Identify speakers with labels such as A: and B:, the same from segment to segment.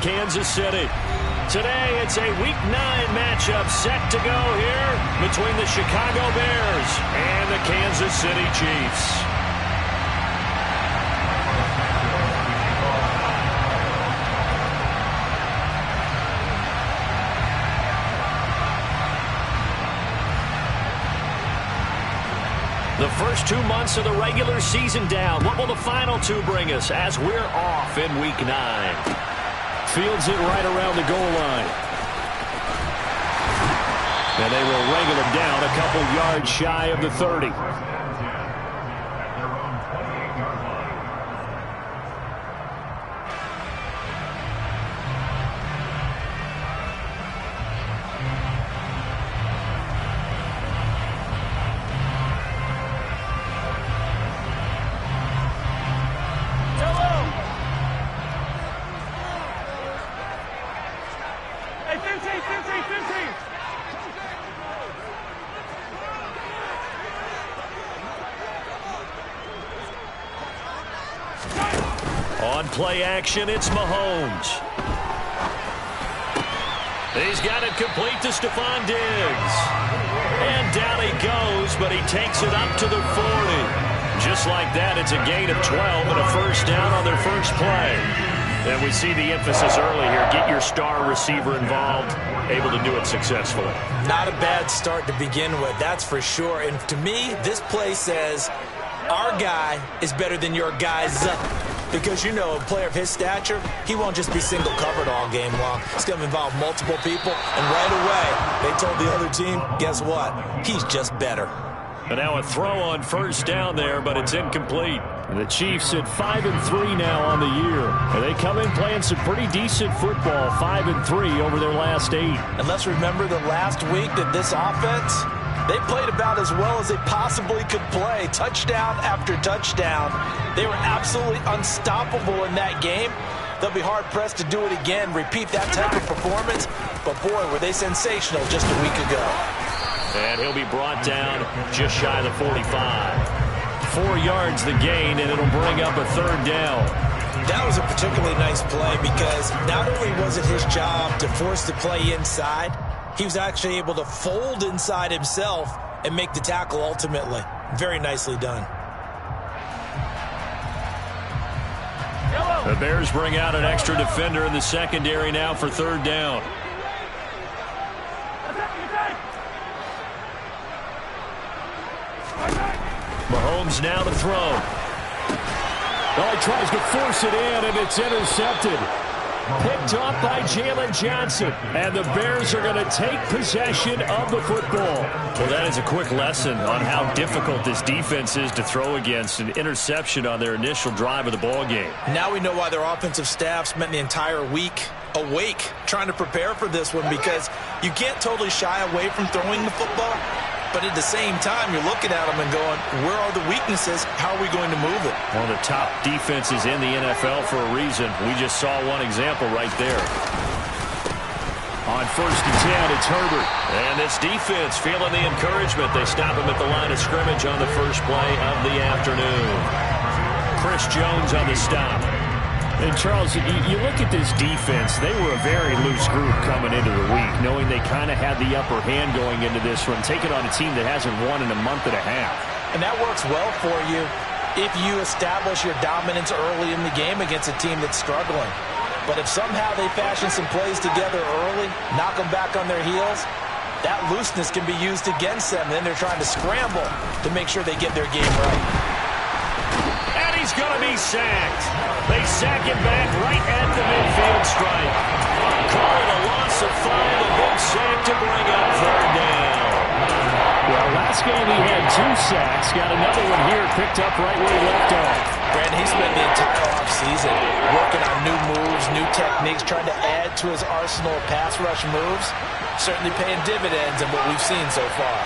A: Kansas City. Today, it's a Week 9 matchup set to go here between the Chicago Bears and the Kansas City Chiefs. The first 2 months of the regular season down. What will the final 2 bring us as we're off in Week 9? Fields it right around the goal line. And they will wrangle him down a couple yards shy of the 30. On play action, it's Mahomes. He's got it complete to Stephon Diggs. And down he goes, but he takes it up to the 40. Just like that, it's a gain of 12 and a first down on their first play. And we see the emphasis early here. Get your star receiver involved, able to do it successfully. Not a bad start to begin with, that's for sure. And to me, this play says our guy is better than your guys. Because, you know, a player of his stature, he won't just be single covered all game long. It's going to involve multiple people. And right away, they told the other team, guess what? He's just better. And now a throw on first down there, but it's incomplete. And the Chiefs at 5-3 now on the year. And they come in playing some pretty decent football, 5-3 over their last 8. And let's remember the last week that this offense, they played about as well as they possibly could play. Touchdown after touchdown. They were absolutely unstoppable in that game. They'll be hard-pressed to do it again, repeat that type of performance. But, boy, were they sensational just a week ago. And he'll be brought down just shy of the 45. 4 yards the gain, and it'll bring up a third down. That was a particularly nice play because not only was it his job to force the play inside, he was actually able to fold inside himself and make the tackle ultimately. Very nicely done. The Bears bring out an extra defender in the secondary now for third down. Mahomes now to throw. Oh, he tries to force it in, and it's intercepted. Picked off by Jalen Johnson. And the Bears are going to take possession of the football. Well, that is a quick lesson on how difficult this defense is to throw against. An interception on their initial drive of the ball game. Now we know why their offensive staff spent the entire week awake trying to prepare for this one, because you can't totally shy away from throwing the football. But at the same time, you're looking at them and going, where are the weaknesses? How are we going to move it? One of the top defenses in the NFL for a reason. We just saw one example right there. On 1st and 10, it's Herbert. And this defense feeling the encouragement. They stop him at the line of scrimmage on the first play of the afternoon. Chris Jones on the stop. And, Charles, you look at this defense, they were a very loose group coming into the week, knowing they kind of had the upper hand going into this one, taking on a team that hasn't won in a month and a half. And that works well for you if you establish your dominance early in the game against a team that's struggling. But if somehow they fashion some plays together early, knock them back on their heels, that looseness can be used against them. Then they're trying to scramble to make sure they get their game right. He's going to be sacked. They sack him back right at the midfield stripe. Call it a loss of 5, a big sack to bring up third down. Well, last game he had 2 sacks. Got another one here picked up right where he left off. Brandon, he spent the entire offseason working on new moves, new techniques, trying to add to his arsenal of pass rush moves. Certainly paying dividends in what we've seen so far.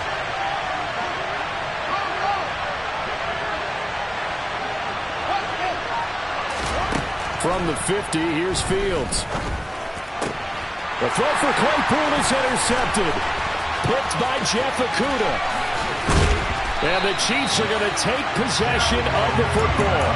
A: From the 50, here's Fields. The throw for Claypool is intercepted. Picked by Jeff Okudah. And the Chiefs are going to take possession of the football.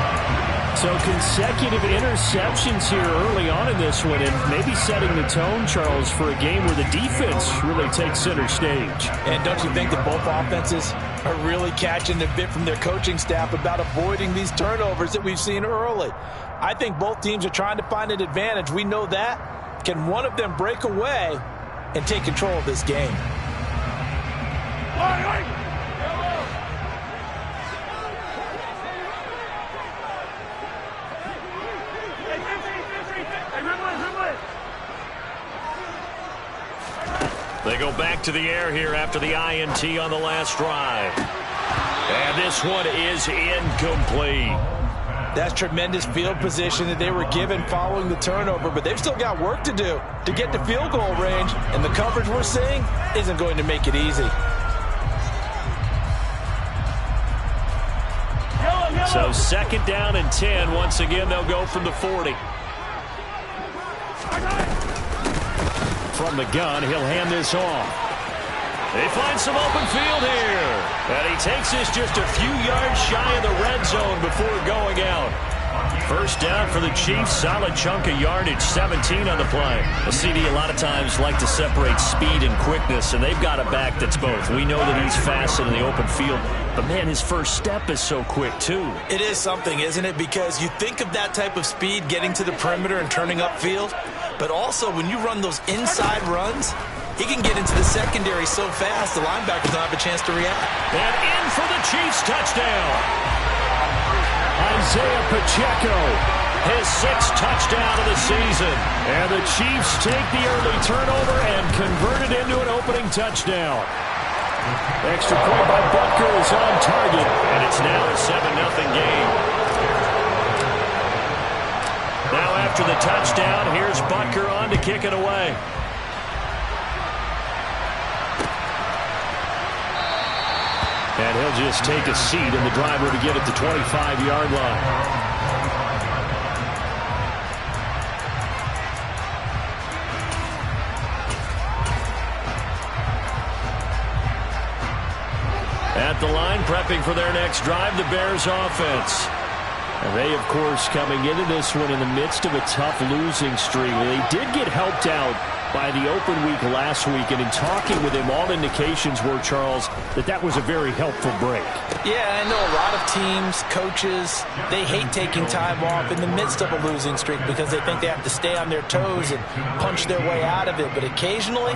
A: So consecutive interceptions here early on in this one, and maybe setting the tone, Charles, for a game where the defense really takes center stage.
B: And don't you think that both offenses are really catching the bit from their coaching staff about avoiding these turnovers that we've seen early? I think both teams are trying to find an advantage. We know that. Can one of them break away and take control of this game?
A: They go back to the air here after the INT on the last drive. And this one is incomplete.
B: That's tremendous field position that they were given following the turnover, but they've still got work to do to get to field goal range, and the coverage we're seeing isn't going to make it easy.
A: So 2nd down and 10. Once again, they'll go from the 40. From the gun, he'll hand this off. They find some open field here. And he takes this just a few yards shy of the red zone before going out. 1st down for the Chiefs. Solid chunk of yardage, 17 on the play. A CD a lot of times like to separate speed and quickness, and they've got a back that's both. We know that he's fast in the open field, but man, his first step is so quick too.
B: It is something, isn't it? Because you think of that type of speed getting to the perimeter and turning upfield, but also when you run those inside runs, he can get into the secondary so fast the linebackers don't have a chance to react.
A: And in for the Chiefs touchdown. Isaiah Pacheco, his 6th touchdown of the season. And the Chiefs take the early turnover and convert it into an opening touchdown. Extra point by Butker is on target, and it's now a 7-0 game. Now after the touchdown, here's Butker on to kick it away. And he'll just take a seat in the driver to get at the 25-yard line. At the line, prepping for their next drive, the Bears offense. And they, of course, coming into this one in the midst of a tough losing streak. They did get helped out by the open week last week, and in talking with him, all indications were, Charles, that was a very helpful break.
B: Yeah, I know a lot of teams, coaches, they hate taking time off in the midst of a losing streak because they think they have to stay on their toes and punch their way out of it. But occasionally,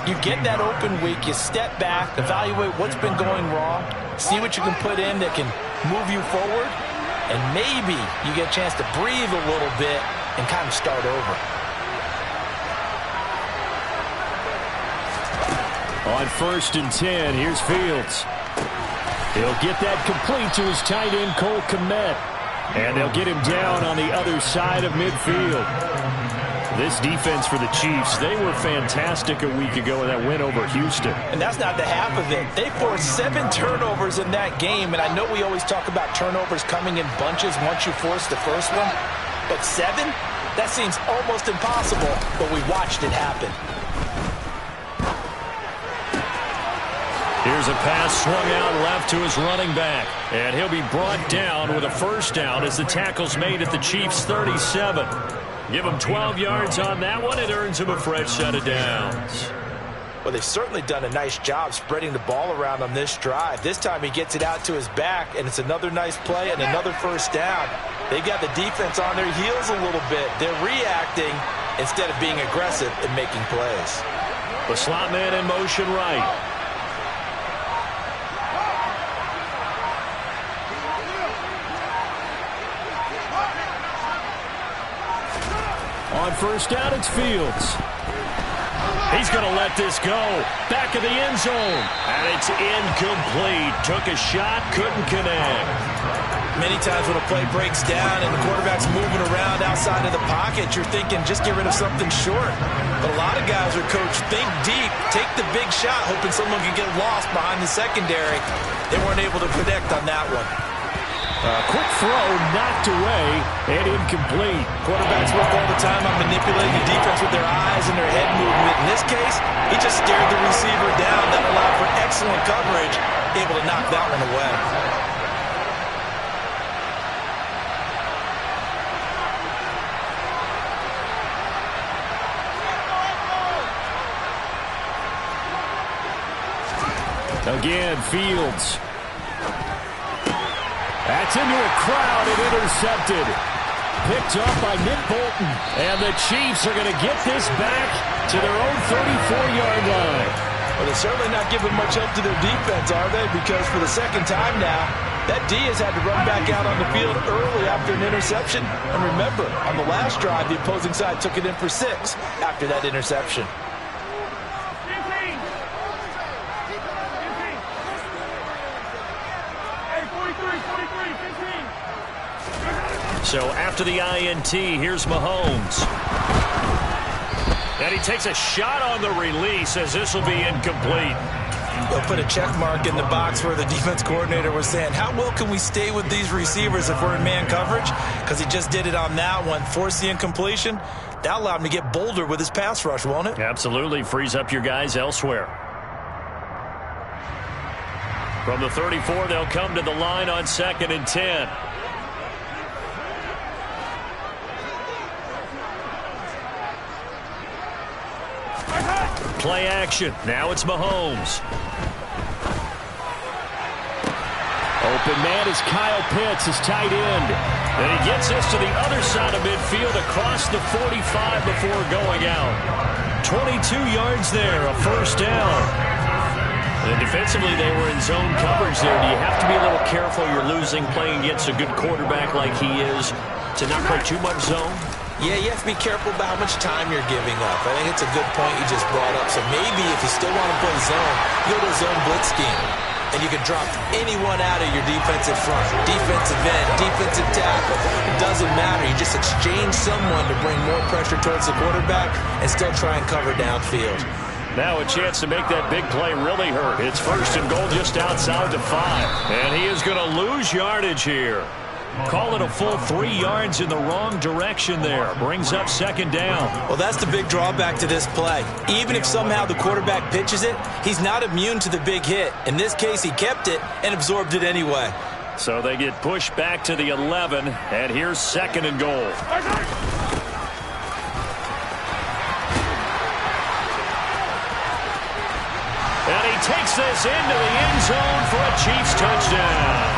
B: you get that open week, you step back, evaluate what's been going wrong, see what you can put in that can move you forward, and maybe you get a chance to breathe a little bit and kind of start over.
A: On 1st and 10, here's Fields. He'll get that complete to his tight end, Cole Kmet. And they'll get him down on the other side of midfield. This defense for the Chiefs, they were fantastic a week ago in that win over Houston.
B: And that's not the half of it. They forced 7 turnovers in that game, and I know we always talk about turnovers coming in bunches once you force the first one, but 7? That seems almost impossible, but we watched it happen.
A: Here's a pass swung out left to his running back. And he'll be brought down with a 1st down as the tackle's made at the Chiefs' 37. Give him 12 yards on that one. It earns him a fresh set of downs.
B: Well, they've certainly done a nice job spreading the ball around on this drive. This time he gets it out to his back, and it's another nice play and another 1st down. They got the defense on their heels a little bit. They're reacting instead of being aggressive and making plays.
A: The slot man in motion right. On 1st down, it's Fields. He's going to let this go. Back of the end zone. And it's incomplete. Took a shot, couldn't connect.
B: Many times when a play breaks down and the quarterback's moving around outside of the pocket, you're thinking just get rid of something short. But a lot of guys are coached, think deep, take the big shot, hoping someone can get lost behind the secondary. They weren't able to connect on that one.
A: Quick throw, knocked away, and incomplete.
B: Quarterbacks work all the time on manipulating the defense with their eyes and their head movement. In this case, he just stared the receiver down. That allowed for excellent coverage, able to knock that one away.
A: Again, Fields. That's into a crowd and intercepted. Picked up by Nick Bolton. And the Chiefs are going to get this back to their own 34-yard line.
B: Well, they're certainly not giving much help to their defense, are they? Because for the second time now, that D has had to run back out on the field early after an interception. And remember, on the last drive, the opposing side took it in for 6 after that interception.
A: So after the INT, here's Mahomes. And he takes a shot on the release as this will be incomplete.
B: They'll put a check mark in the box where the defense coordinator was saying, how well can we stay with these receivers if we're in man coverage? Because he just did it on that one, forced the incompletion. That allowed him to get bolder with his pass rush, won't it?
A: Absolutely. Frees up your guys elsewhere. From the 34, they'll come to the line on 2nd and 10. Play action. Now it's Mahomes. Open man is Kyle Pitts, his tight end. And he gets this to the other side of midfield across the 45 before going out. 22 yards there, a first down. And defensively, they were in zone coverage there. Do you have to be a little careful? You're losing playing against a good quarterback like he is to not play too much zone?
B: Yeah, you have to be careful about how much time you're giving up. I think it's a good point you just brought up. So maybe if you still want to play zone, you go to zone blitz scheme. And you can drop anyone out of your defensive front. Defensive end, defensive tackle. It doesn't matter. You just exchange someone to bring more pressure towards the quarterback and still try and cover downfield.
A: Now a chance to make that big play really hurt. It's 1st and goal just outside the 5. And he is going to lose yardage here. Call it a full 3 yards in the wrong direction there. Brings up 2nd down.
B: Well, that's the big drawback to this play. Even if somehow the quarterback pitches it, he's not immune to the big hit. In this case, he kept it and absorbed it anyway.
A: So they get pushed back to the 11, and here's 2nd and goal. And he takes this into the end zone for a Chiefs touchdown.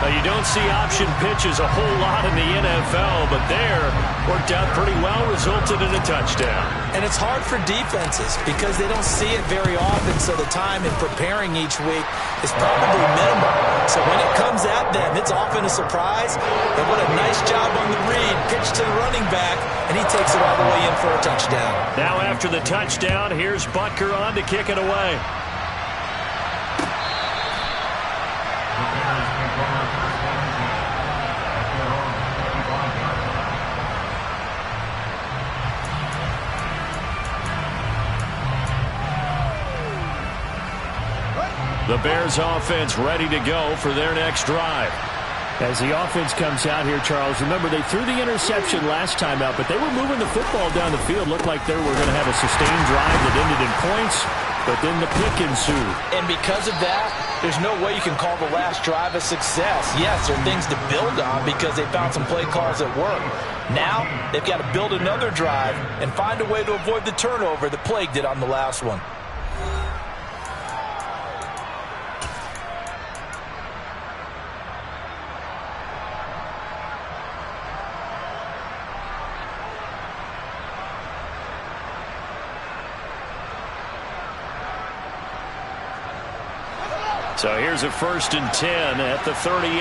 A: Now, you don't see option pitches a whole lot in the NFL, but there worked out pretty well, resulted in a touchdown.
B: And it's hard for defenses because they don't see it very often, so the time in preparing each week is probably minimal. So when it comes at them, it's often a surprise. And what a nice job on the read. Pitch to the running back, and he takes it all the way in for a touchdown.
A: Now after the touchdown, here's Butker on to kick it away. The Bears offense ready to go for their next drive. As the offense comes out here, Charles, remember they threw the interception last time out, but they were moving the football down the field. Looked like they were going to have a sustained drive that ended in points, but then the pick ensued.
B: And because of that, there's no way you can call the last drive a success. Yes, there are things to build on because they found some play calls that work. Now, they've got to build another drive and find a way to avoid the turnover that plagued it on the last one.
A: So here's a 1st and 10 at the 38.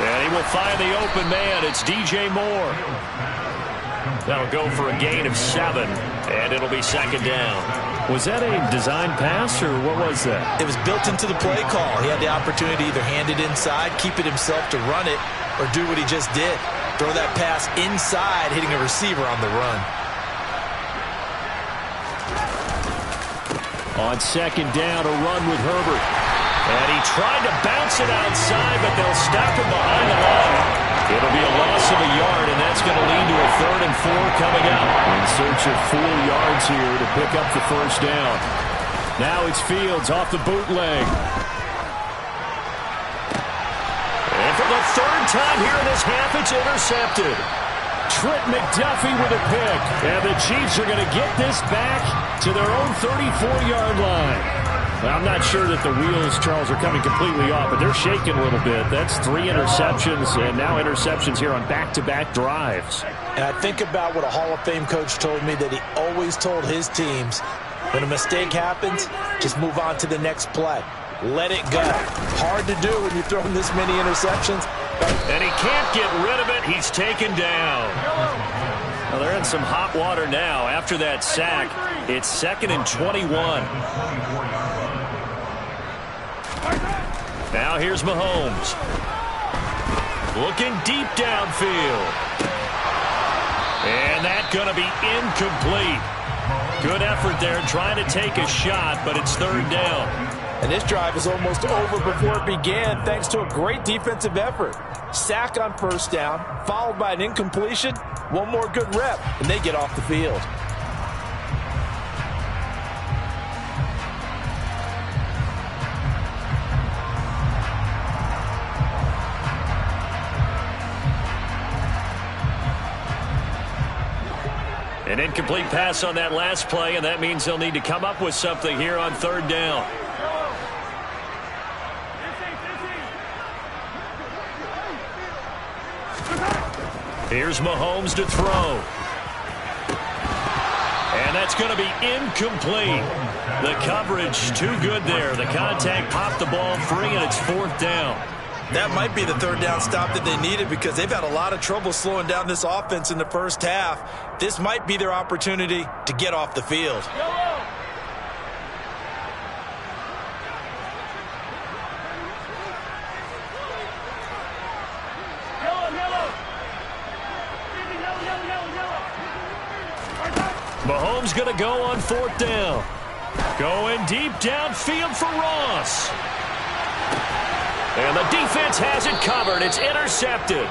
A: And he will find the open man. It's DJ Moore. That'll go for a gain of 7, and it'll be 2nd down. Was that a design pass, or what was that?
B: It was built into the play call. He had the opportunity to either hand it inside, keep it himself to run it, or do what he just did. Throw that pass inside, hitting a receiver on the run.
A: On 2nd down, a run with Herbert. And he tried to bounce it outside, but they'll stop him behind the line. It'll be a loss of a yard, and that's going to lead to a 3rd and 4 coming up. In search of 4 yards here to pick up the 1st down. Now it's Fields off the bootleg. And for the 3rd time here in this half, it's intercepted. Trent McDuffie with a pick. And the Chiefs are going to get this back to their own 34-yard line. Well, I'm not sure that the wheels, Charles, are coming completely off, but they're shaking a little bit. That's 3 interceptions, and now interceptions here on back-to-back drives.
B: And I think about what a Hall of Fame coach told me, that he always told his teams, when a mistake happens, just move on to the next play. Let it go. Hard to do when you're throwing this many interceptions.
A: And he can't get rid of it. He's taken down. Well, they're in some hot water now. After that sack, it's 2nd and 21. Now here's Mahomes. Looking deep downfield. And that's going to be incomplete. Good effort there trying to take a shot, but it's 3rd down.
B: And this drive is almost over before it began, thanks to a great defensive effort. Sack on 1st down, followed by an incompletion. One more good rep, and they get off the field.
A: An incomplete pass on that last play, and that means they'll need to come up with something here on 3rd down. Here's Mahomes to throw. And that's going to be incomplete. The coverage too good there. The contact popped the ball free, and it's 4th down.
B: That might be the 3rd down stop that they needed, because they've had a lot of trouble slowing down this offense in the first half. This might be their opportunity to get off the field.
A: Mahomes going to go on 4th down. Going deep downfield for Ross. And the defense has it covered. It's intercepted.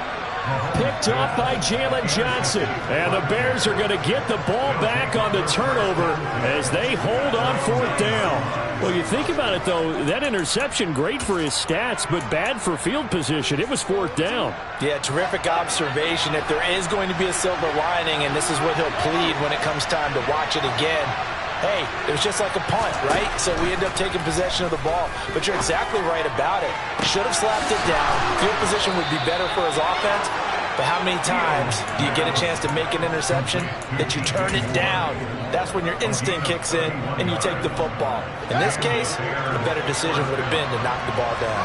A: Picked off by Jalen Johnson. And the Bears are going to get the ball back on the turnover as they hold on 4th down. Well, you think about it, though, that interception, great for his stats, but bad for field position. It was 4th down.
B: Yeah, terrific observation. If there is going to be a silver lining, and this is what he'll plead when it comes time to watch it again, hey, it was just like a punt, right? So we end up taking possession of the ball. But you're exactly right about it. Should have slapped it down. Field position would be better for his offense. But how many times do you get a chance to make an interception that you turn it down? That's when your instinct kicks in and you take the football. In this case, a better decision would have been to knock the ball down.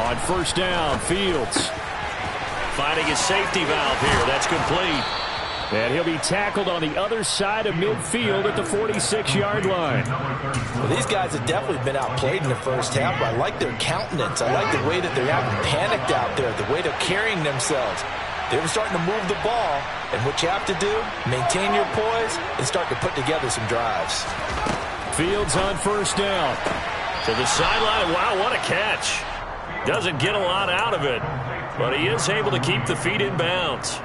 A: On 1st down, Fields finding his safety valve here. That's complete. And he'll be tackled on the other side of midfield at the 46-yard line.
B: Well, these guys have definitely been outplayed in the first half, but I like their countenance. I like the way that they haven't panicked out there, the way they're carrying themselves. They're starting to move the ball, and what you have to do, maintain your poise and start to put together some drives.
A: Fields on 1st down. To the sideline. Wow, what a catch. Doesn't get a lot out of it, but he is able to keep the feet in bounds.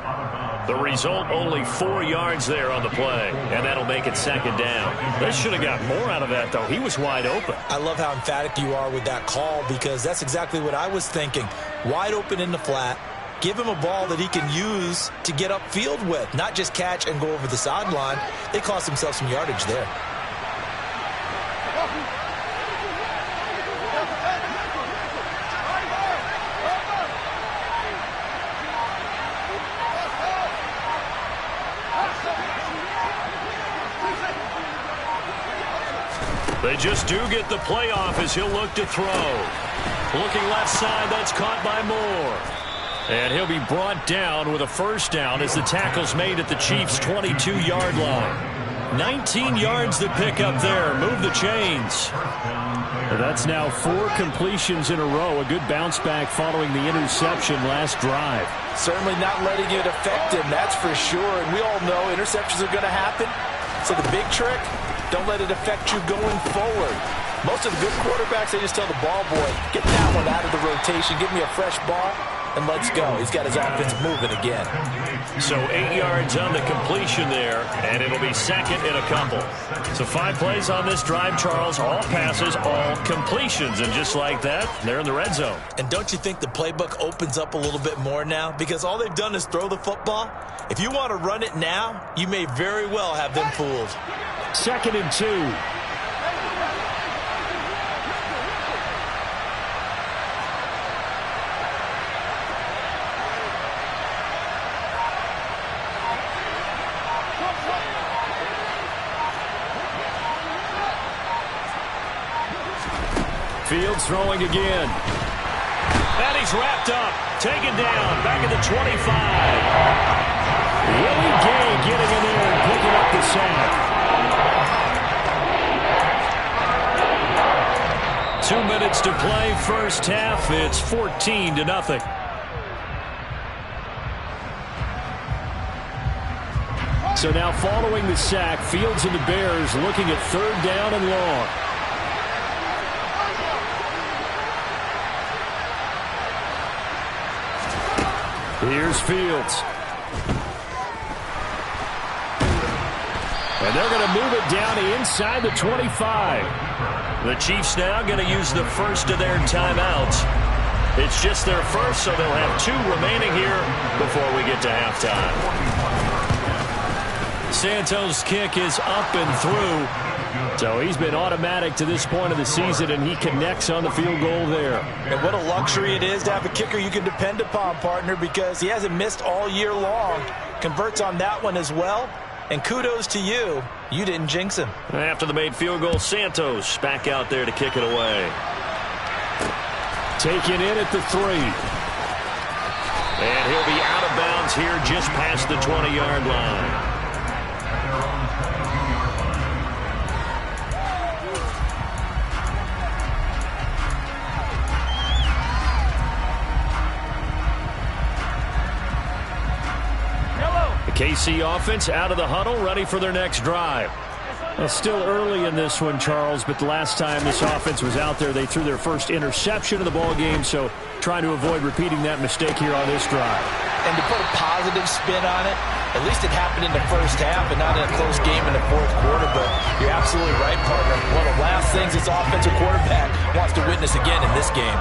A: The result, only 4 yards there on the play, and that'll make it 2nd down. They should have got more out of that, though. He was wide open.
B: I love how emphatic you are with that call, because that's exactly what I was thinking. Wide open in the flat. Give him a ball that he can use to get upfield with, not just catch and go over the sideline. They cost themselves some yardage there.
A: They just do get the playoff as he'll look to throw. Looking left side, that's caught by Moore. And he'll be brought down with a 1st down as the tackle's made at the Chiefs' 22-yard line. 19 yards to pick up there. Move the chains. That's now 4 completions in a row. A good bounce back following the interception last drive.
B: Certainly not letting it affect him, that's for sure. And we all know interceptions are going to happen. So the big trick, don't let it affect you going forward. Most of the good quarterbacks, they just tell the ball boy, get that one out of the rotation, give me a fresh ball, and let's go. He's got his offense moving again.
A: So 8 yards on the completion there, and it'll be second in a couple. So 5 plays on this drive, Charles. All passes, all completions. And just like that, they're in the red zone.
B: And don't you think the playbook opens up a little bit more now? Because all they've done is throw the football. If you want to run it now, you may very well have them fooled.
A: 2nd and 2. Fields throwing again. And he's wrapped up. Taken down. Back at the 25. Willie Gay getting in there and picking up the sack. 2 minutes to play. First half. It's 14-0. So now following the sack, Fields and the Bears looking at 3rd down and long. Here's Fields. And they're going to move it down inside the 25. The Chiefs now going to use the first of their timeouts. It's just their first, so they'll have 2 remaining here before we get to halftime. Santos' kick is up and through. So he's been automatic to this point of the season, and he connects on the field goal there.
B: And what a luxury it is to have a kicker you can depend upon, partner, because he hasn't missed all year long. Converts on that one as well. And kudos to you. You didn't jinx him.
A: After the made field goal, Santos back out there to kick it away. Taken in at the 3. And he'll be out of bounds here just past the 20-yard line. KC offense out of the huddle, ready for their next drive. Well, still early in this one, Charles, but the last time this offense was out there, they threw their first interception of the ball game, so trying to avoid repeating that mistake here on this drive.
B: And to put a positive spin on it, at least it happened in the first half and not in a close game in the 4th quarter, but you're absolutely right, partner. One of the last things this offensive quarterback wants to witness again in this game.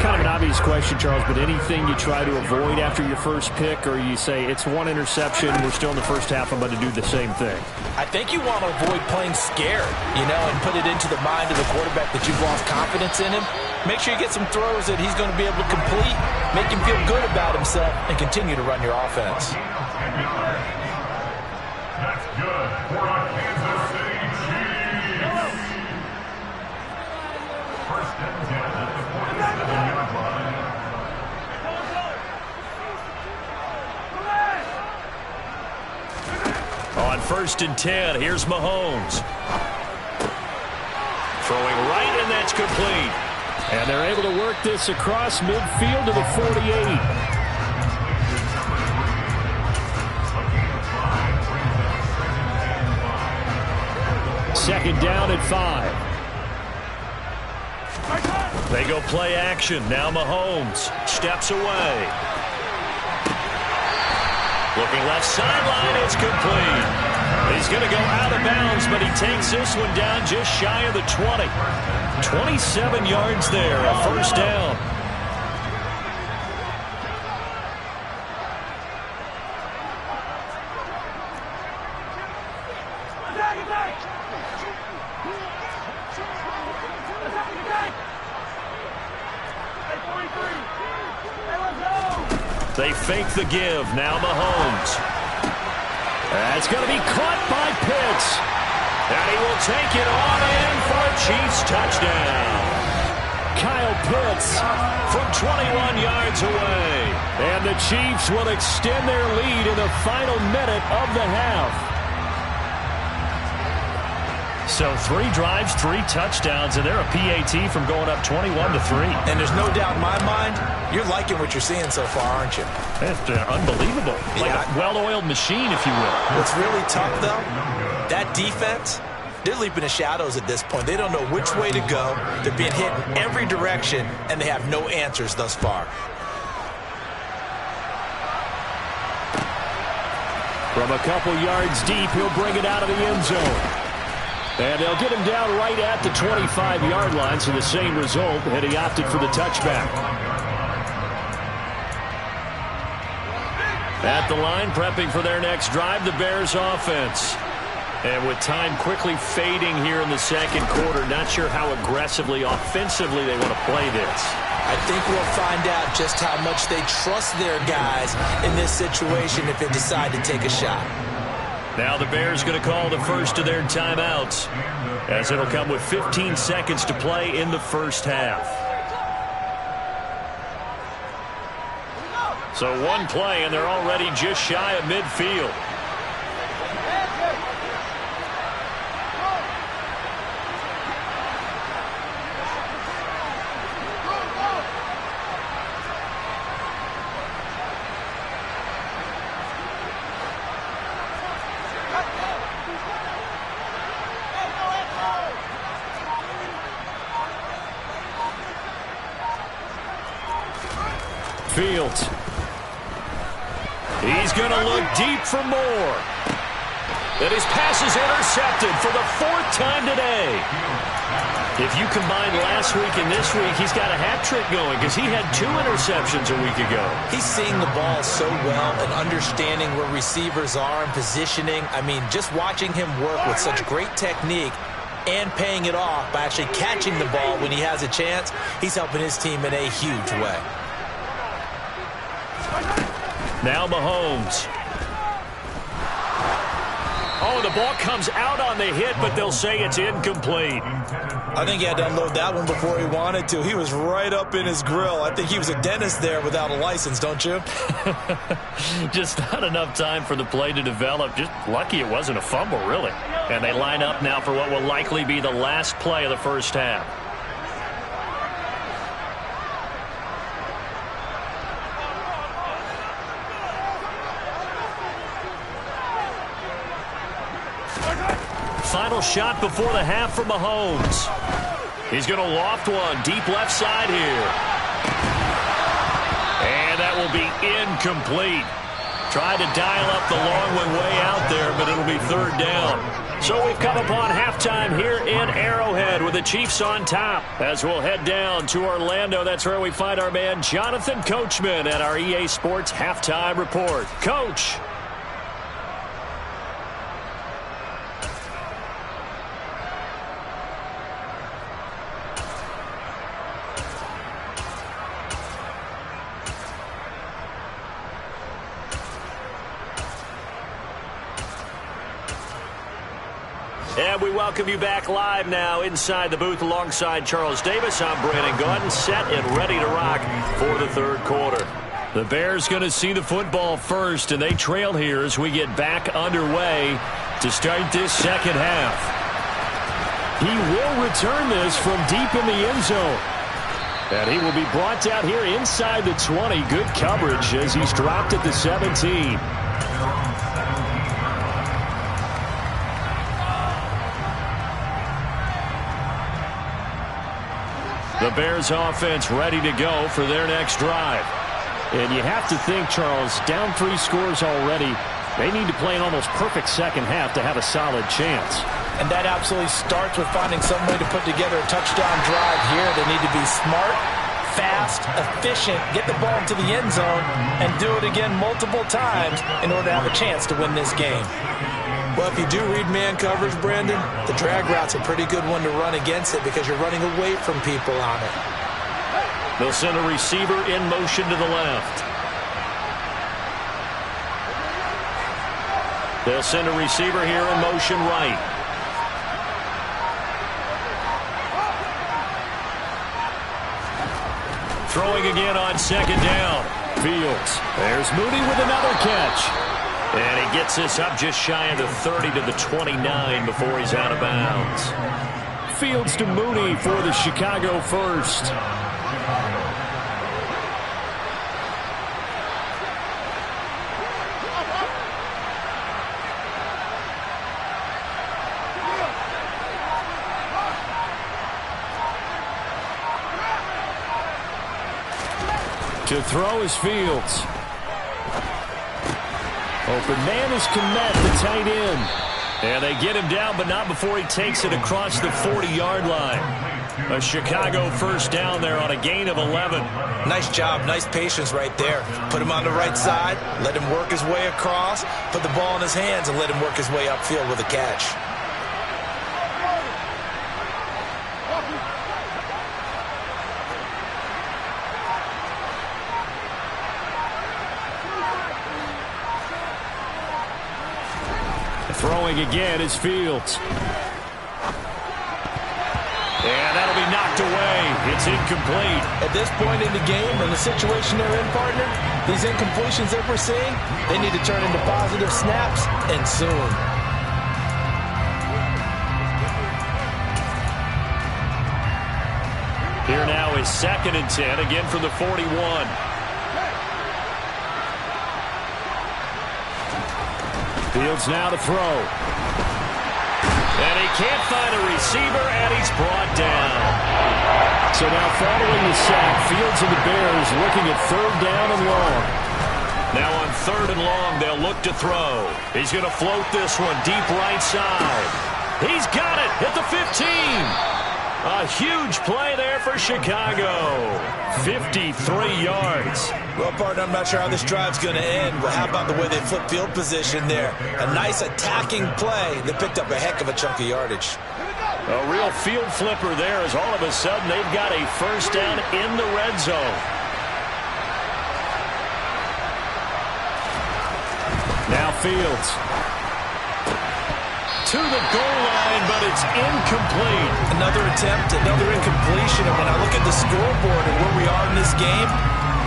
A: Kind of an obvious question, Charles, but anything you try to avoid after your first pick, or you say it's 1 interception, we're still in the first half, I'm going to do the same thing?
B: I think you want to avoid playing scared, and put it into the mind of the quarterback that you've lost confidence in him. Make sure you get some throws that he's going to be able to complete, make him feel good about himself, and continue to run your offense.
C: That's good for our Kansas City Chiefs. 1st and 10 at the 47-yard line.
A: On 1st and 10, here's Mahomes. Throwing right, and that's complete. And they're able to work this across midfield to the 48. Second down at 5. They go play action. Now Mahomes steps away. Looking left sideline, it's complete. He's going to go out of bounds, but he takes this one down just shy of the 20. 27 yards there, a 1st down. They fake the give. Now Mahomes. That's going to be caught by Pitts. And he will take it on in for a Chiefs touchdown. Kyle Pitts from 21 yards away. And the Chiefs will extend their lead in the final minute of the half. So 3 drives, 3 touchdowns, and they're a PAT from going up 21-3.
B: And there's no doubt in my mind, you're liking what you're seeing so far, aren't you?
A: It's been unbelievable. Like a well-oiled machine, if you will.
B: What's really tough, though, that defense, they're leaping the shadows at this point. They don't know which way to go. They're being hit in every direction, and they have no answers thus far.
A: From a couple yards deep, he'll bring it out of the end zone. And they'll get him down right at the 25-yard line, so the same result, and he opted for the touchback. At the line, prepping for their next drive, the Bears offense. And with time quickly fading here in the second quarter, not sure how aggressively, offensively they want to play this.
B: I think we'll find out just how much they trust their guys in this situation if they decide to take a shot.
A: Now the Bears going to call the first of their timeouts, as it'll come with 15 seconds to play in the first half. So one play, and they're already just shy of midfield. Fields. He's going to look deep for more. And his pass is intercepted for the 4th time today. If you combine last week and this week, he's got a hat trick going because he had 2 interceptions a week ago.
B: He's seeing the ball so well and understanding where receivers are and positioning. I mean, just watching him work with such great technique and paying it off by actually catching the ball when he has a chance, he's helping his team in a huge way.
A: Now Mahomes. Oh, the ball comes out on the hit, but they'll say it's incomplete.
B: I think he had to unload that one before he wanted to. He was right up in his grill. I think he was a dentist there without a license, don't you?
A: Just not enough time for the play to develop. Just lucky it wasn't a fumble, really. And they line up now for what will likely be the last play of the first half. Final shot before the half for Mahomes. He's going to loft one deep left side here. And that will be incomplete. Tried to dial up the long one way out there, but it'll be 3rd down. So we've come upon halftime here in Arrowhead with the Chiefs on top. As we'll head down to Orlando, that's where we find our man Jonathan Coachman at our EA Sports Halftime Report. Coach. And we welcome you back live now inside the booth alongside Charles Davis. I'm Brandon Gaudin, set and ready to rock for the 3rd quarter. The Bears going to see the football first, and they trail here as we get back underway to start this second half. He will return this from deep in the end zone. And he will be brought down here inside the 20. Good coverage as he's dropped at the 17. The Bears offense ready to go for their next drive. And you have to think, Charles, down 3 scores already. They need to play an almost perfect second half to have a solid chance.
B: And that absolutely starts with finding some way to put together a touchdown drive here. They need to be smart, fast, efficient, get the ball to the end zone, and do it again multiple times in order to have a chance to win this game. Well, if you do read man coverage, Brandon, the drag route's a pretty good one to run against it because you're running away from people on it.
A: They'll send a receiver in motion to the left. They'll send a receiver here in motion right. Throwing again on 2nd down. Fields. There's Mooney with another catch. And he gets this up just shy of the 30 to the 29 before he's out of bounds. Fields to Mooney for the Chicago first. To throw is Fields. Open man is Kmet, the tight end. And they get him down, but not before he takes it across the 40-yard line. A Chicago first down there on a gain of 11.
B: Nice job, nice patience right there. Put him on the right side, let him work his way across, put the ball in his hands, and let him work his way upfield with a catch.
A: Throwing again is Fields. And that'll be knocked away. It's incomplete.
B: At this point in the game, in the situation they're in, partner, these incompletions that we're seeing, they need to turn into positive snaps, and soon.
A: Here now is 2nd and 10, again from the 41. Fields now to throw. And he can't find a receiver, and he's brought down. So now following the sack, Fields and the Bears looking at 3rd down and long. Now on 3rd and long, they'll look to throw. He's going to float this one deep right side. He's got it at the 15. A huge play there for Chicago. 53 yards.
B: Well, partner, I'm not sure how this drive's going to end, but how about the way they flip field position there? A nice attacking play that picked up a heck of a chunk of yardage.
A: A real field flipper there as all of a sudden they've got a first down in the red zone. Now Fields. To the goal line, but it's incomplete.
B: Another attempt, another incompletion. And when I look at the scoreboard and where we are in this game,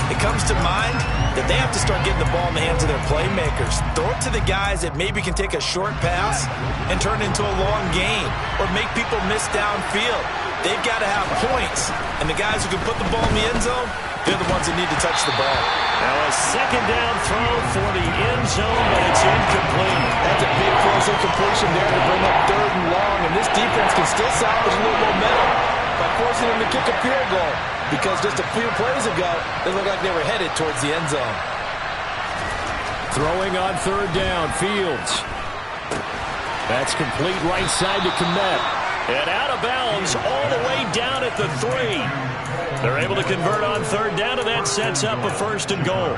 B: it comes to mind that they have to start getting the ball in the hands of their playmakers. Throw it to the guys that maybe can take a short pass and turn it into a long gain or make people miss downfield. They've got to have points. And the guys who can put the ball in the end zone, they're the ones that need to touch the ball.
A: Now a 2nd down throw for the end zone, but it's incomplete.
B: That's a big close incompletion there to bring up 3rd and long. And this defense can still salvage a little momentum by forcing them to kick a field goal. Because just a few plays ago, they looked like they were headed towards the end zone.
A: Throwing on 3rd down, Fields. That's complete right side to Kmet. And out of bounds all the way down at the 3. They're able to convert on 3rd down, and that sets up a 1st and goal.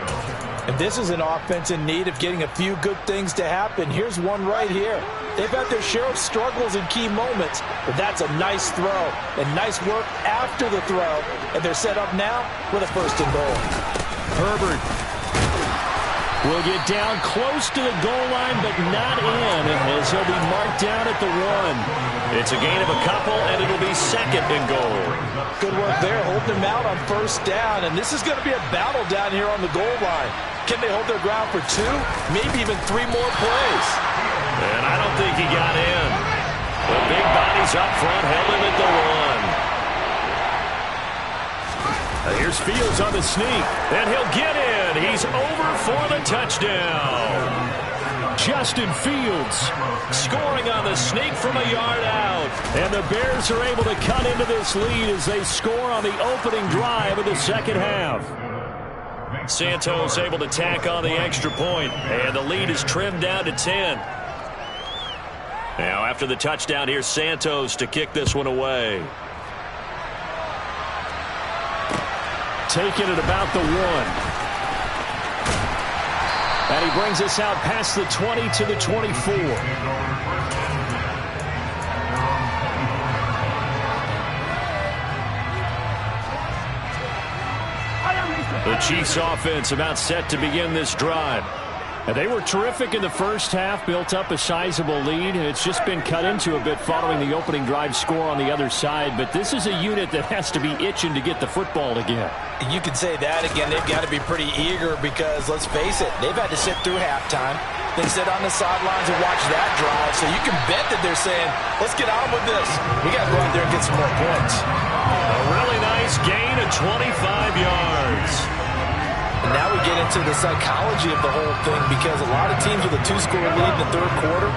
B: And this is an offense in need of getting a few good things to happen. Here's one right here. They've had their share of struggles in key moments, but that's a nice throw and nice work after the throw. And they're set up now with a 1st and goal.
A: Herbert will get down close to the goal line, but not in, as he'll be marked down at the 1. It's a gain of a couple, and it'll be 2nd and goal.
B: Good work there, holding them out on 1st down, and this is going to be a battle down here on the goal line. Can they hold their ground for 2, maybe even 3 more plays?
A: And I don't think he got in. The big bodies up front held him at the 1. Here's Fields on the sneak, and he'll get in. He's over for the touchdown. Justin Fields scoring on the sneak from a yard out. And the Bears are able to cut into this lead as they score on the opening drive of the 2nd half. Santos able to tack on the extra point, and the lead is trimmed down to 10. Now after the touchdown, here's Santos to kick this one away. Taking it about the 1. And he brings us out past the 20 to the 24. The Chiefs offense about set to begin this drive. And they were terrific in the first half, built up a sizable lead. It's just been cut into a bit following the opening drive score on the other side. But this is a unit that has to be itching to get the football again.
B: You can say that again. They've got to be pretty eager because, let's face it, they've had to sit through halftime, then sit on the sidelines and watch that drive. So you can bet that they're saying, let's get on with this. We got to go out there and get some more points.
A: A really nice gain of 25 yards.
B: And now we get into the psychology of the whole thing because a lot of teams with a 2-score lead in the 3rd quarter,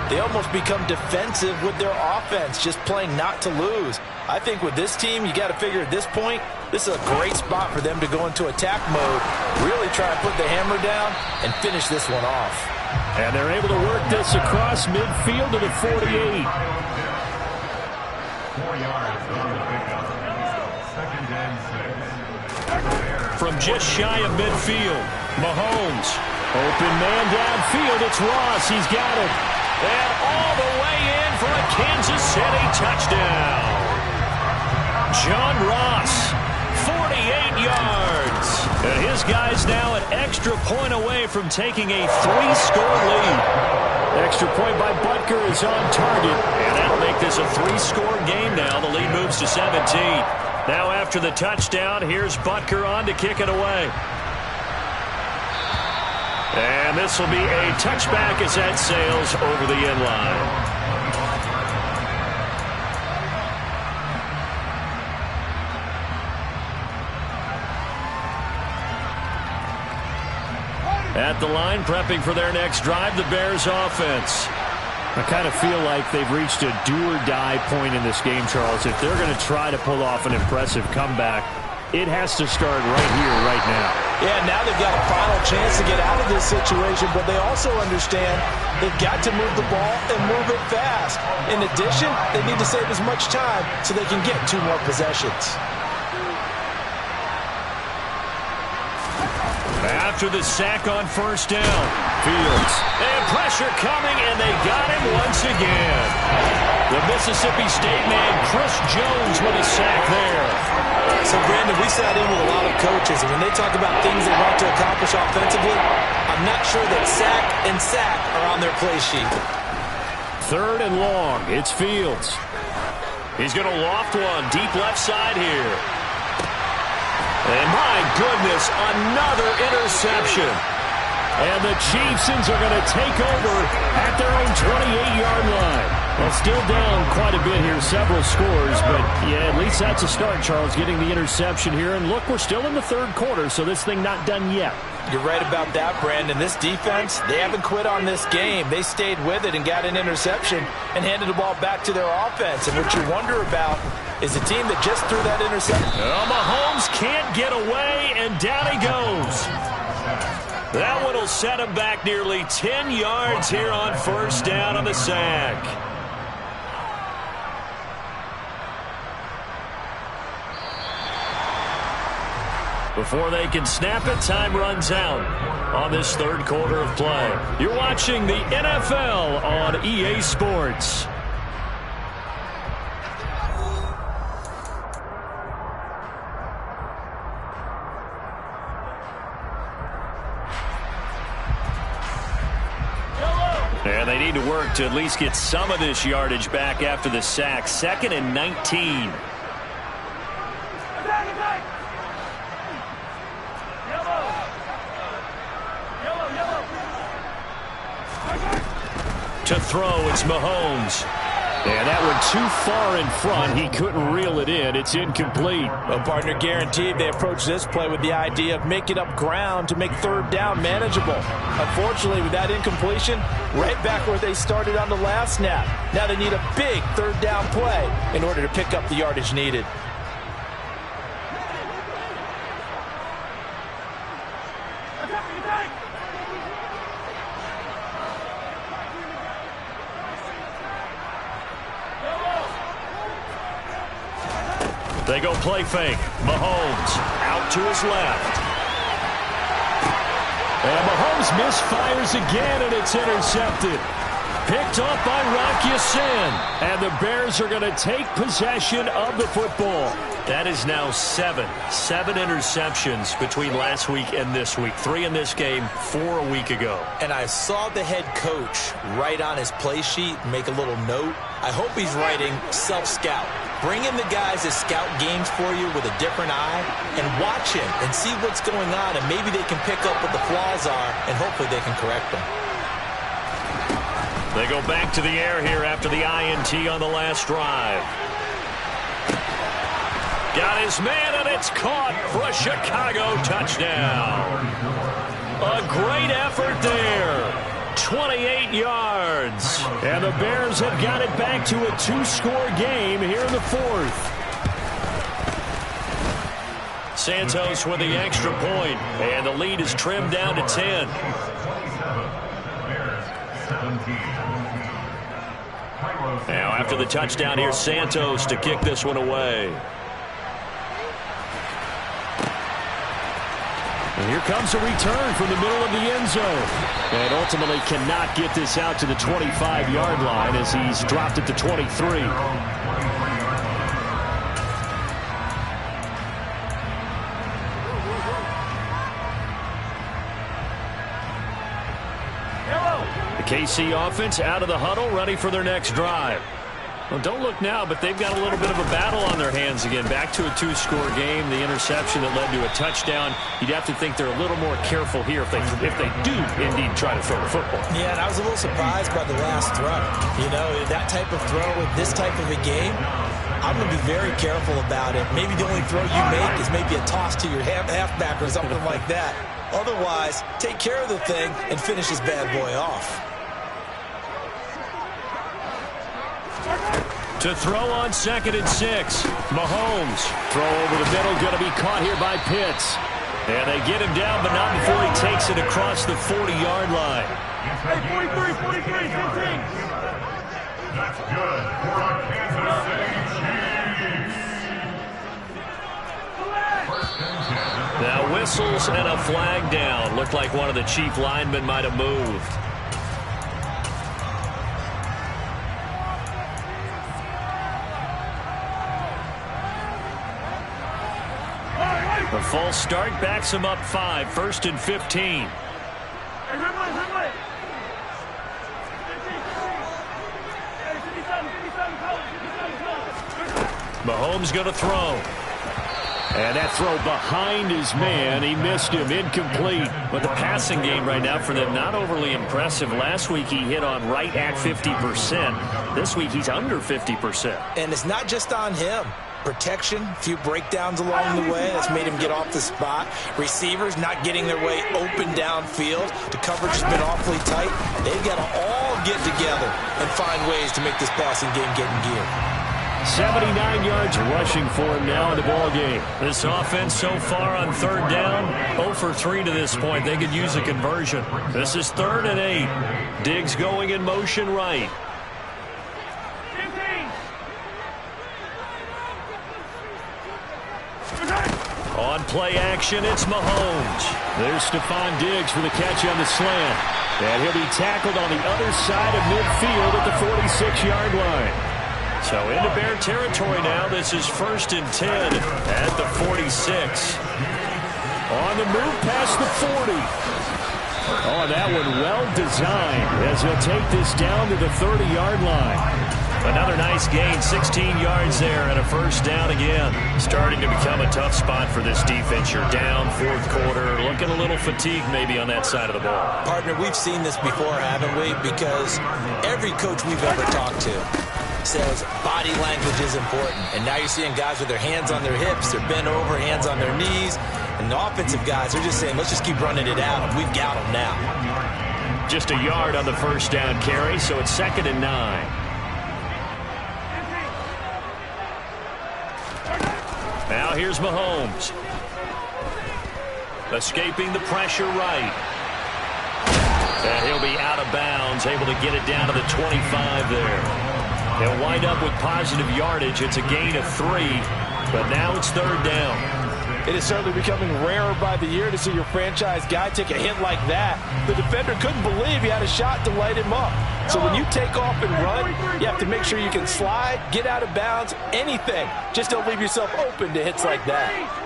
B: they almost become defensive with their offense, just playing not to lose. I think with this team, you got to figure at this point, This is a great spot for them to go into attack mode, really try to put the hammer down and finish this one off.
A: And they're able to work this across midfield to the 48.
C: 4 yards on the pickup. 2nd and 6.
A: From just shy of midfield, Mahomes. Open man downfield. It's Ross. He's got it. And all the way in for a Kansas City touchdown. John Ross, 48 yards. And his guy's now an extra point away from taking a 3-score lead. Extra point by Butker is on target. And that'll make this a 3-score game now. The lead moves to 17. Now after the touchdown, here's Butker on to kick it away. And this will be a touchback as that sails over the end line. At the line, prepping for their next drive, the Bears offense. I kind of feel like they've reached a do-or-die point in this game, Charles. If they're going to try to pull off an impressive comeback, it has to start right here, right now.
B: Yeah, now they've got a final chance to get out of this situation, but they also understand they've got to move the ball and move it fast. In addition, they need to save as much time so they can get 2 more possessions.
A: After the sack on 1st down, Fields. And pressure coming, and they got him once again. The Mississippi State man, Chris Jones, with a sack there.
B: So, Brandon, we sat in with a lot of coaches, and when they talk about things they want to accomplish offensively, I'm not sure that sack and sack are on their play sheet.
A: 3rd and long. It's Fields. He's going to loft one deep left side here. And my goodness, another interception. And the Chiefs are going to take over at their own 28-yard line. Well, still down quite a bit here, several scores, but yeah, at least that's a start, Charles, getting the interception here. And look, we're still in the 3rd quarter, so this thing not done yet.
B: You're right about that, Brandon. This defense, they haven't quit on this game. They stayed with it and got an interception and handed the ball back to their offense. And what you wonder about is the team that just threw that interception.
A: Mahomes can't get away, and down he goes. That one will set him back nearly 10 yards here on 1st down on the sack. Before they can snap it, time runs out on this 3rd quarter of play. You're watching the NFL on EA Sports. And they need to work to at least get some of this yardage back after the sack. 2nd and 19. To throw, it's Mahomes. And that one too far in front. He couldn't reel it in. It's incomplete.
B: Well, partner, guaranteed they approach this play with the idea of making up ground to make 3rd down manageable. Unfortunately, with that incompletion, right back where they started on the last snap. Now they need a big 3rd down play in order to pick up the yardage needed.
A: They go play fake. Mahomes out to his left. And Mahomes misfires again, and it's intercepted. Picked off by Rock Ya-Sin. And the Bears are going to take possession of the football. That is now 7 interceptions between last week and this week. 3 in this game, 4 a week ago.
B: And I saw the head coach write on his play sheet, make a little note. I hope he's writing self-scout. Bring in the guys that scout games for you with a different eye and watch him and see what's going on, and maybe they can pick up what the flaws are, and hopefully they can correct them.
A: They go back to the air here after the INT on the last drive. Got his man, and it's caught for a Chicago touchdown. A great effort there. 28 yards. And the Bears have got it back to a 2-score game here in the 4th. Santos with the extra point, and the lead is trimmed down to 10. Now after the touchdown, here's Santos to kick this one away. And here comes a return from the middle of the end zone. And ultimately cannot get this out to the 25-yard line as he's dropped it to 23. The KC offense out of the huddle, ready for their next drive. Well, don't look now, but they've got a little bit of a battle on their hands again. Back to a two-score game. The interception that led to a touchdown. You'd have to think they're a little more careful here if they do indeed try to throw the football.
B: Yeah, and I was a little surprised by the last throw. You know, that type of throw with this type of a game, I'm going to be very careful about it. Maybe the only throw you make is maybe a toss to your halfback or something like that. Otherwise, take care of the thing and finish this bad boy off.
A: To throw on 2nd and 6. Mahomes. Throw over the middle. Going to be caught here by Pitts. And they get him down, but not before he takes it across the 40-yard line.
C: Hey, 43, 15. That's good for our Kansas City Chiefs.
A: Now whistles and a flag down. Looked like one of the Chief linemen might have moved. The false start backs him up 5, 1st and 15. Mahomes going to throw. And that throw behind his man. He missed him. Incomplete. But the passing game right now for them, not overly impressive. Last week he hit on right at 50%. This week he's under 50%.
B: And it's not just on him. Protection, a few breakdowns along the way. That's made him get off the spot. Receivers not getting their way open downfield. The coverage has been awfully tight. They've got to all get together and find ways to make this passing game get in gear.
A: 79 yards rushing for him now in the ballgame. This offense so far on 3rd down, 0 for 3 to this point. They could use a conversion. This is 3rd and 8. Diggs going in motion right. On play action, it's Mahomes. There's Stephon Diggs for the catch on the slant. And he'll be tackled on the other side of midfield at the 46-yard line. So into Bear territory now. This is 1st and 10 at the 46. On the move past the 40. Oh, that one well designed as he'll take this down to the 30-yard line. Another nice gain, 16 yards there and a 1st down again. Starting to become a tough spot for this defense. You're down 4th quarter, looking a little fatigued maybe on that side of the ball.
B: Partner, we've seen this before, haven't we? Because every coach we've ever talked to says body language is important. And now you're seeing guys with their hands on their hips, they're bent over, hands on their knees. And the offensive guys are just saying, let's just keep running it out. We've got them now.
A: Just a yard on the 1st down carry, so it's 2nd and 9. Now here's Mahomes. Escaping the pressure right. And he'll be out of bounds, able to get it down to the 25 there. They'll wind up with positive yardage. It's a gain of 3, but now it's 3rd down.
D: It is certainly becoming rarer by the year to see your franchise guy take a hit like that. The defender couldn't believe he had a shot to light him up. So when you take off and run, you have to make sure you can slide, get out of bounds, anything. Just don't leave yourself open to hits like that.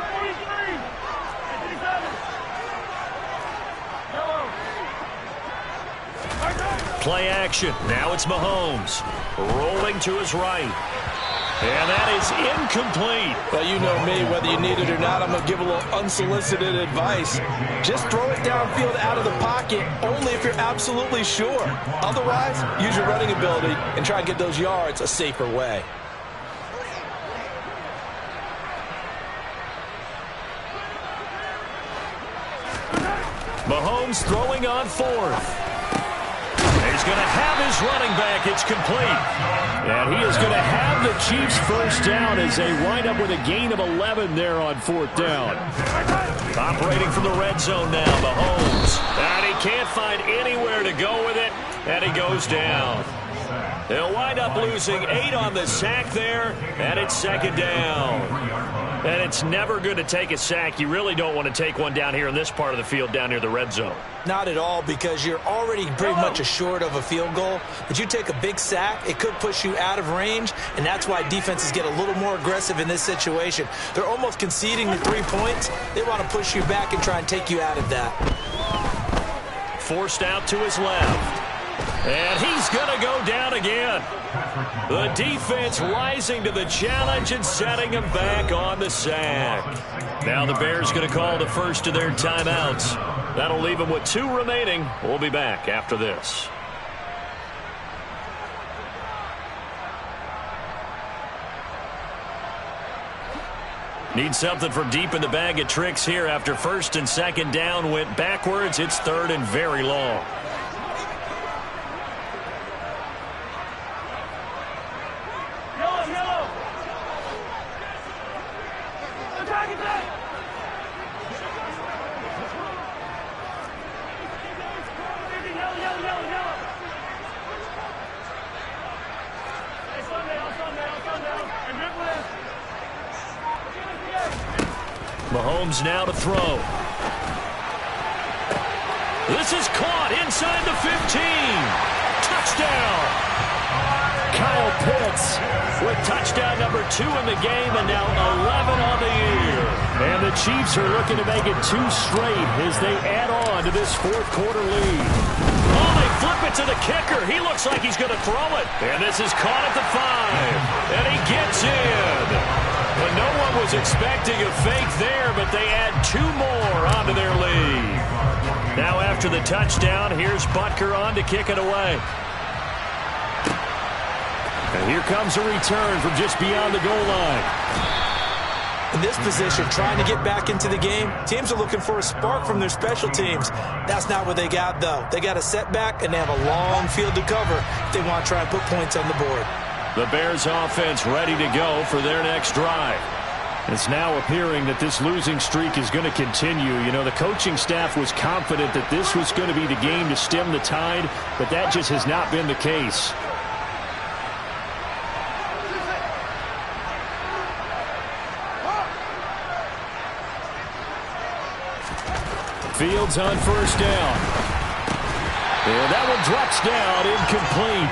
A: Play action. Now it's Mahomes. Rolling to his right. And that is incomplete.
D: Well, you know me, whether you need it or not, I'm going to give a little unsolicited advice. Just throw it downfield out of the pocket, only if you're absolutely sure. Otherwise, use your running ability and try and get those yards a safer way.
A: Mahomes throwing on 4th. He's going to have his running back. It's complete. And he is going to have the Chiefs first down as they wind up with a gain of 11 there on fourth down. Operating from the red zone now, Mahomes. And he can't find anywhere to go with it, and he goes down. They'll wind up losing 8 on the sack there, and it's second down. And it's never good to take a sack. You really don't want to take one down here in this part of the field down near the red zone.
B: Not at all, because you're already pretty much assured of a field goal. But you take a big sack, it could push you out of range, and that's why defenses get a little more aggressive in this situation. They're almost conceding the 3 points. They want to push you back and try and take you out of that.
A: Forced out to his left. And he's going to go down again. The defense rising to the challenge and setting him back on the sack. Now the Bears going to call the first of their timeouts. That'll leave them with 2 remaining. We'll be back after this. Need something from deep in the bag of tricks here after first and second down went backwards. It's third and very long. Mahomes now to throw. This is caught inside the 15. Touchdown. Kyle Pitts with touchdown number 2 in the game and now 11 on the year. And the Chiefs are looking to make it 2 straight as they add on to this fourth quarter lead. Oh, they flip it to the kicker. He looks like he's going to throw it. And this is caught at the 5. And he gets in. But no one was expecting a fake there, but they add 2 more onto their lead. Now after the touchdown, here's Butker on to kick it away. And here comes a return from just beyond the goal line.
B: In this position, trying to get back into the game, teams are looking for a spark from their special teams. That's not what they got, though. They got a setback, and they have a long field to cover if they want to try and put points on the board.
A: The Bears offense ready to go for their next drive. It's now appearing that this losing streak is going to continue. You know, the coaching staff was confident that this was going to be the game to stem the tide, but that just has not been the case. Fields on first down. And that one drops down, incomplete.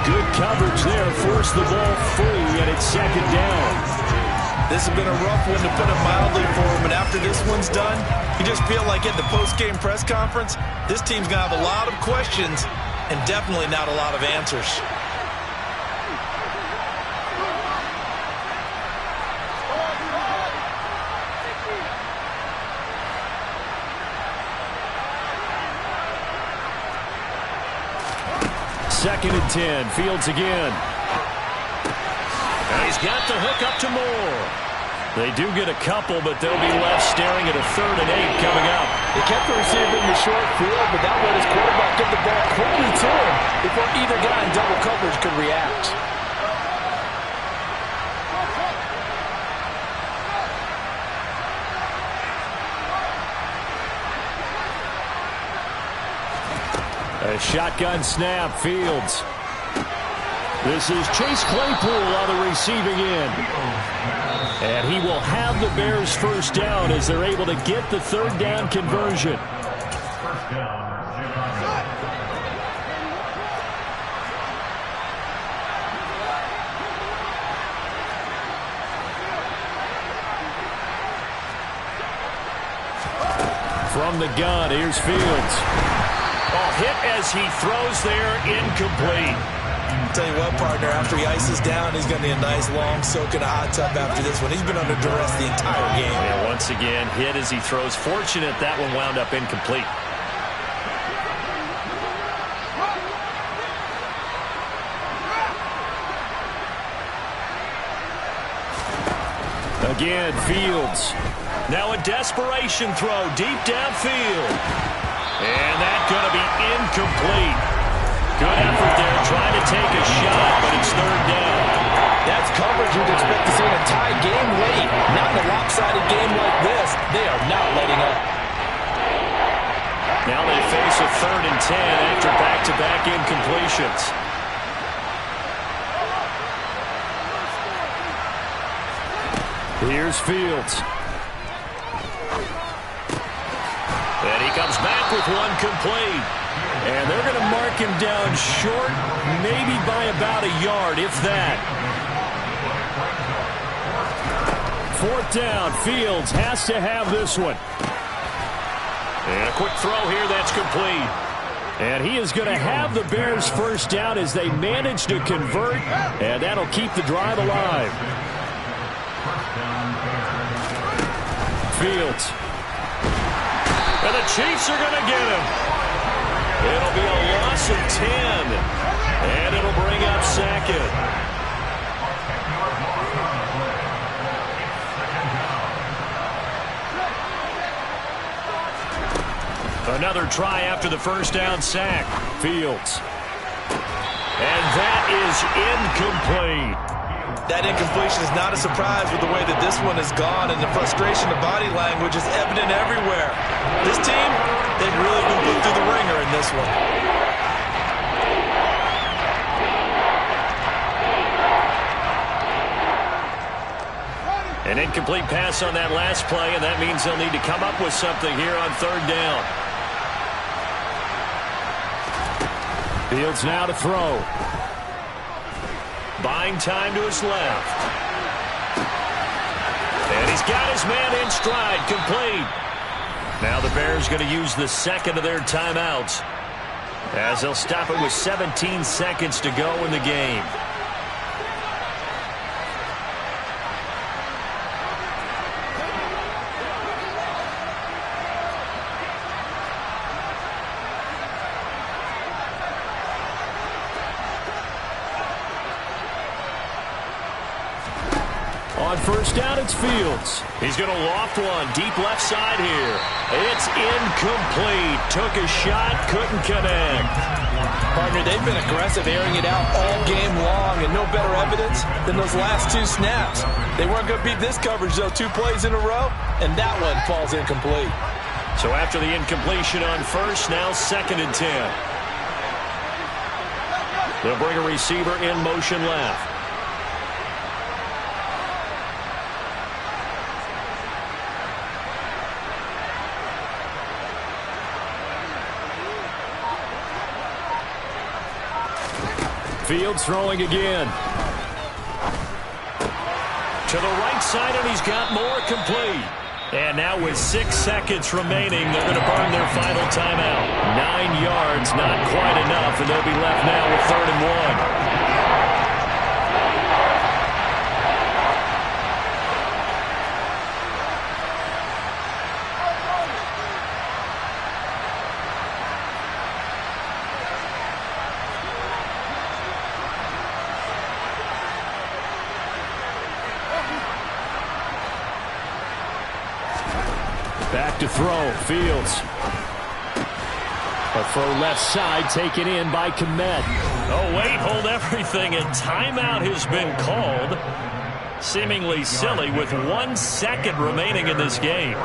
A: Good coverage there, forced the ball free, and it's second down.
D: This has been a rough one, to put it mildly, for him, and after this one's done, you just feel like at the post-game press conference, this team's going to have a lot of questions and definitely not a lot of answers.
A: Second and 10. Fields again. And he's got the hook up to Moore. They do get a couple, but they'll be left staring at a 3rd and 8 coming up.
D: They kept the receiver in the short field, but that let his quarterback get the ball quickly to him before either guy in double coverage could react.
A: A shotgun snap, Fields. This is Chase Claypool on the receiving end. And he will have the Bears first down as they're able to get the 3rd down conversion. From the gun, here's Fields. Hit as he throws there, incomplete.
B: Tell you what, partner, after he ices down, he's going to be a nice long soak in a hot tub after this one. He's been under duress the entire game.
A: And once again, hit as he throws. Fortunate that one wound up incomplete. Again, Fields. Now a desperation throw deep downfield. And that's going to be incomplete. Good effort there, trying to take a shot, but it's third down.
D: That's coverage you'd expect to see in a tie game late. Not in a lopsided game like this. They are not letting up.
A: Now they face a 3rd and 10 after back-to-back incompletions. Here's Fields. And he comes back with one complete. And they're going to mark him down short, maybe by about a yard, if that. 4th down. Fields has to have this one. And a quick throw here that's complete. And he is going to have the Bears first down as they manage to convert, and that'll keep the drive alive. Fields. And the Chiefs are going to get him. It'll be a loss of 10, and it'll bring up 2nd. Another try after the first down sack. Fields. And that is incomplete.
D: That incompletion is not a surprise with the way that this one has gone, and the frustration of body language is evident everywhere. This team, they've really been put through the ringer in this one.
A: An incomplete pass on that last play, and that means they'll need to come up with something here on 3rd down. Fields now to throw. Buying time to his left. And he's got his man in stride, complete. Now the Bears going to use the 2nd of their timeouts, as they'll stop it with 17 seconds to go in the game. On 1st down, it's Fields. He's going to loft one deep left side here. It's incomplete. Took a shot, couldn't connect.
D: Partner, they've been aggressive, airing it out all game long, and no better evidence than those last 2 snaps. They weren't going to beat this coverage, though, 2 plays in a row, and that one falls incomplete.
A: So after the incompletion on 1st, now 2nd and 10. They'll bring a receiver in motion left. Fields throwing again. To the right side, and he's got more, complete. And now with 6 seconds remaining, they're going to burn their final timeout. 9 yards, not quite enough, and they'll be left now with 3rd and 1. Back to throw, Fields. A throw left side taken in by Kmet. Oh, wait, hold everything. A timeout has been called. Seemingly silly with 1 second remaining in this game.